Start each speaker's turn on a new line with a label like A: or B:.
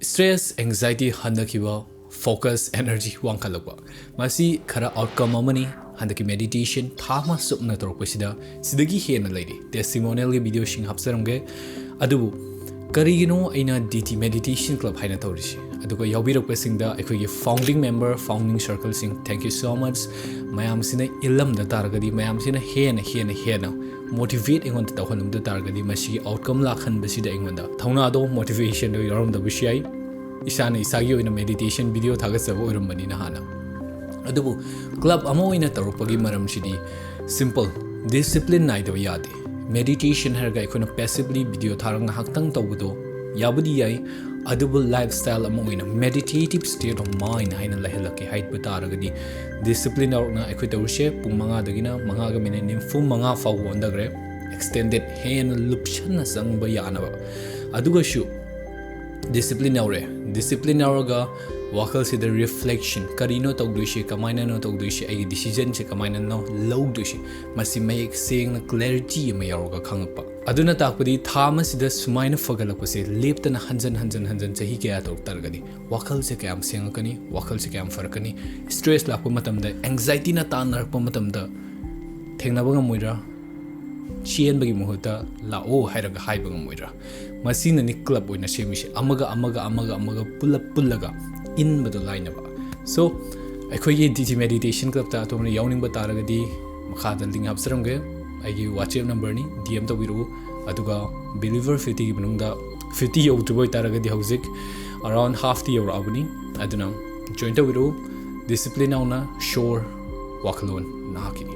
A: stress anxiety handakiba focus energy wangkalakba masi khara outcome amani handaki meditation thama supna torpasida sidagi hena leidi testimonial ge video shing hapsaramge adubu karigino aina dt meditation club haina torisi aduga yawbirakpasingda aikogi founding member founding circle sing thank you so much mayam sina ilam da targadi mayam sina hena motivate ingon ta honum da targadi masi outcome la khan basida ingon da thauna do motivation do yarum da bishai isana isagi oina meditation video thaga sabo orum bani na hana adubu club amo oina tarupagi maram sidi simple discipline nai do yade meditation herga ikona passively video tharang haktang tawdo yabudi yai adubu lifestyle amo oina meditative state of mind haina lahelake height butaragadi discipline na ikoi tawse pung manga dagina manga ga mine nim fu manga faw wondagre extended hen lupshan sangba yanaba aduga shu discipline auraga wakal se the reflection karino tawdushi kamaina no tawdushi ai decision se kamaina no lowdushi masi make saying clarity ma yaroga khangpa aduna takpadi thama sida sumaina fagalapase leptana hanjan chahi kya tok targadi wakal se kyam sengakani wakal se kyam farakani stress lakpa matamda anxiety na tan narpa matamda thengnaba moira chien bagi muhuta lao hairaga haibaga moira masina ni club oina semishi amaga pullaga in badu line ba so akhoi ye dt meditation club ta to yawning ba taragadi makhada link hapsaramge aigi whatsapp number ni dm to biru aduga believer 50 gi manungda 50 yautuboy taragadi hauzik around half the year abuni aduna join to biru discipline auna sure walk alone na hakini